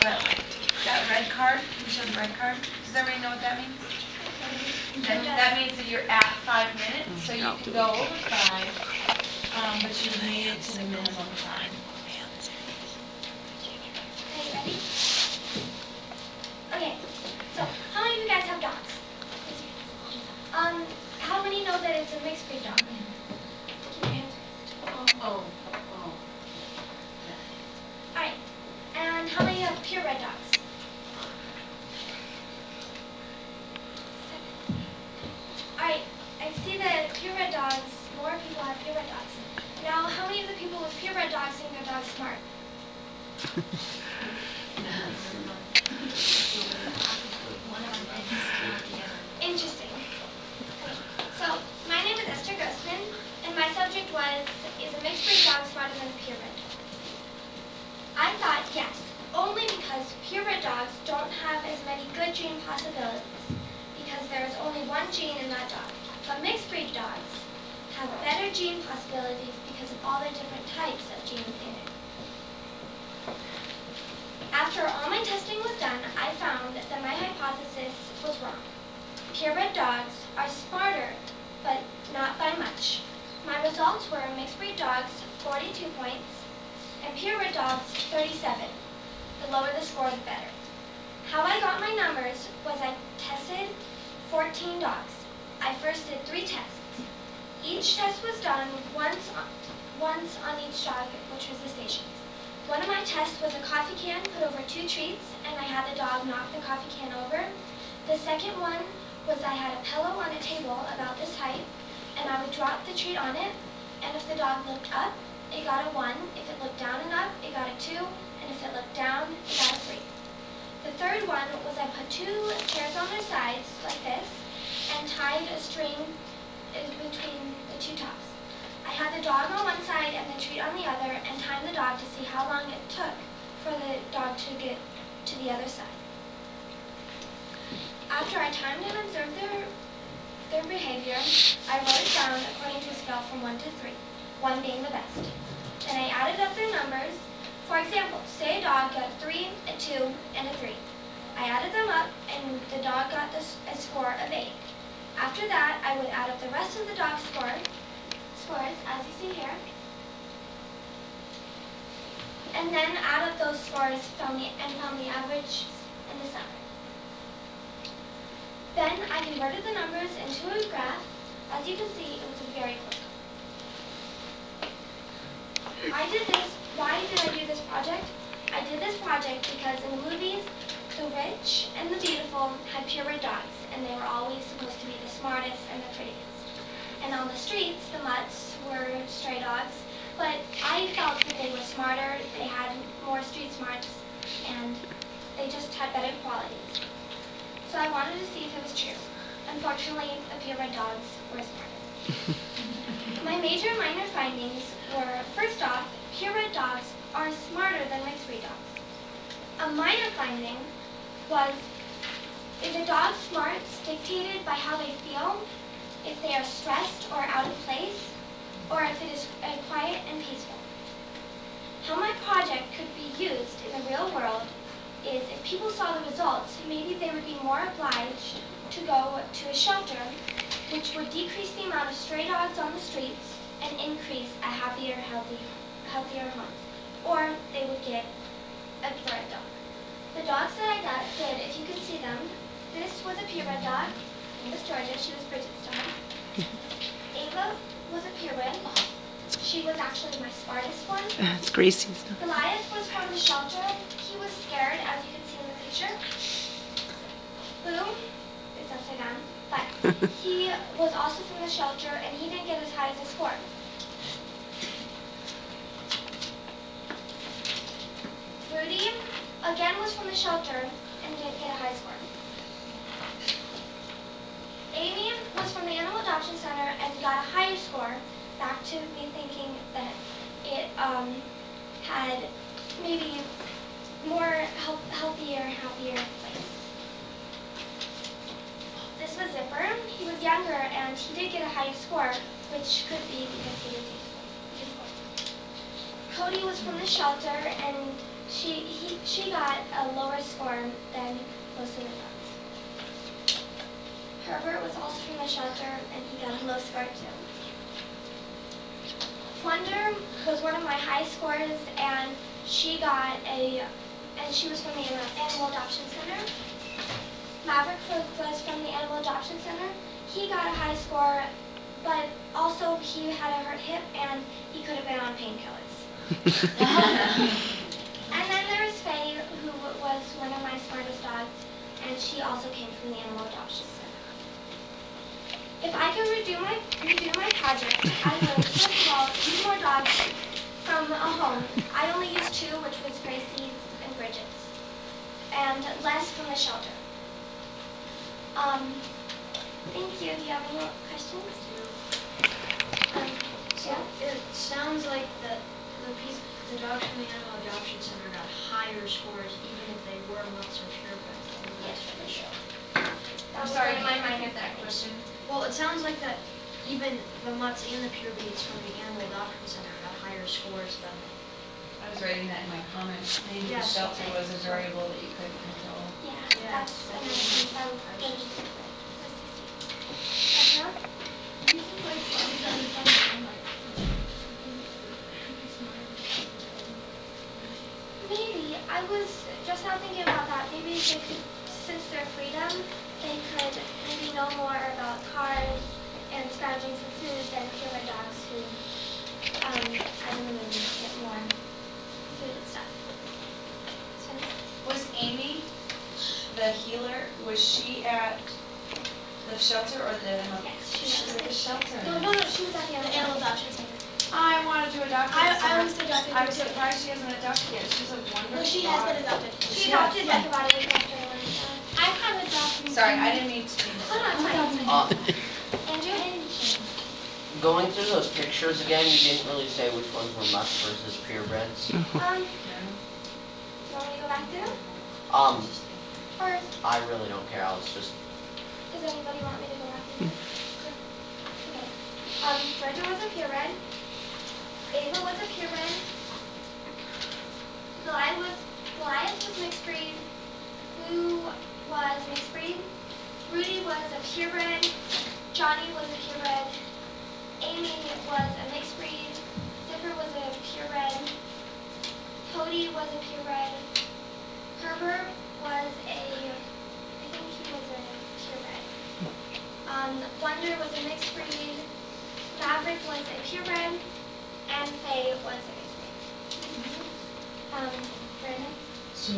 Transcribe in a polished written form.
But that red card, you showed the red card. Does everybody know what that means? That means that you're at 5 minutes, so you can go over 5, but you made it to the minimum time. Are you ready? Okay, so how many of you guys have dogs? How many know that it's a mixed breed dog? Keep your hands Oh. Alright, and how many have purebred dogs? Alright, I see that purebred dogs, more people have purebred dogs. Now, how many of the people with purebred dogs think their dog's smart? Interesting. So, my name is Esther and my subject was, is a mixed breed dog smarter than a purebred dog? I thought yes, only because purebred dogs don't have as many good gene possibilities, because there is only one gene in that dog. But mixed breed dogs have better gene possibilities because of all the different types of genes in it. After all my testing was done, I found that my hypothesis was wrong. Purebred dogs are smarter, but not by much. My results were mixed breed dogs, 42 points, and purebred dogs, 37. The lower the score, the better. How I got my numbers was I tested 14 dogs. I first did 3 tests. Each test was done once on each dog, which was the stations. One of my tests was a coffee can put over 2 treats, and I had the dog knock the coffee can over. The second one was I had a pillow on a table about this height, and I would drop the treat on it, and if the dog looked up, it got a 1. If it looked down and up, it got a 2, and if it looked down, it got a 3. The third one was I put 2 chairs on their sides, like this, and tied a string between the 2 tops. I had the dog on one side and the treat on the other, and timed the dog to see how long it took for the dog to get to the other side. After I timed and observed their behavior, I wrote it down according to a scale from 1 to 3, 1 being the best. Then I added up their numbers. For example, say a dog got a 3, a 2, and a 3. I added them up, and the dog got a score of 8. After that, I would add up the rest of the dog's scores, as you see here, and then add up those scores found the average and the sum. Then I converted the numbers into a graph. As you can see, it was very quick. Why did I do this project? I did this project because in the movies, the rich and the beautiful had purebred dogs, and they were always supposed to be the smartest and the prettiest. And on the streets, the mutts were stray dogs, but I felt that they were smarter, they had more street smarts, and they just had better qualities. So I wanted to see if it was true. Unfortunately, the purebred dogs were smarter. My major and minor findings were, first off, purebred dogs are smarter than mixed breed dogs. A minor finding was, is a dog's smarts dictated by how they feel, if they are stressed or out of place, or if it is quiet and peaceful. How my project could be used in the real world is if people saw the results, maybe they would be more obliged to go to a shelter, which would decrease the amount of stray dogs on the streets and increase a happier, healthier home. Or they would get a purebred dog. The dogs that I got did, if you can see them, this was a purebred dog. This was Georgia, she was Bridget's dog. Ava was a purebred. She was actually my smartest one. It's Gracie's. Goliath was from the shelter. He was scared, as you can see in the picture. Boo is upside down, but he was also from the shelter, and he didn't get as high as a score. Rudy, again, was from the shelter and didn't get a high score. Amy was from the Animal Adoption Center and got a higher score, back to me thinking that it had maybe more healthier, happier place. This was Zipper. He was younger and he did get a higher score, which could be because he was youthful. Cody was from the shelter and she got a lower score than most of the dogs. Herbert was also from the shelter, and he got a low score too. Wonder was one of my high scores, and she was from the Animal Adoption Center. Maverick was from the Animal Adoption Center. He got a high score, but also he had a hurt hip, and he could have been on painkillers. And then there was Faye, who was one of my smartest dogs, and she also came from the Animal Adoption Center. If I could redo my project, I would, first of all, use more dogs from a home. I only used 2, which was Gracie's and Bridget's, and less from the shelter. Thank you. Do you have any more questions? So it sounds like the dogs from the Animal Adoption Center got higher scores even if they were mutts or purebreds. Yes, for sure. I'm sorry, do you mind repeating that question? Well, it sounds like that even the mutts and the purebreds from the Animal Adoption Center got higher scores than. I was writing that in my comments. Maybe the Yes. shelter was a variable that you couldn't control. Yeah, that's another thing I would Maybe. I was just now thinking about that. Maybe they could, since they're freedom, they could maybe know more about cars and scrounging for food than purebred dogs who, I don't know, maybe get more food and stuff. So, Was Amy, the healer, was she at the shelter or the yes, she was at the shelter? No, she was at the Animal Adoption Center. I wanted to adopt her. I was adopted. I'm surprised she hasn't adopted yet. She's a wonderful No, she dog. has been adopted. She adopted like about a week after I went. I've had adopted. Sorry, I didn't mean to change Oh, no, it's fine. Andrew? Going through those pictures again, you didn't really say which ones were mutts versus purebreds. You want me to go back there? Or I really don't care. I was just does anybody want me to go back there? Okay. Bridget was a purebred. Ava was a purebred. Goliath was mixed breed. Blue was mixed breed. Rudy was a purebred. Johnny was a purebred. Amy was a mixed breed. Zipper was a purebred. Cody was a purebred. Herbert was I think he was a purebred. Wonder was a mixed breed. Maverick was a purebred. And Faye was a mixed breed. Brandon? So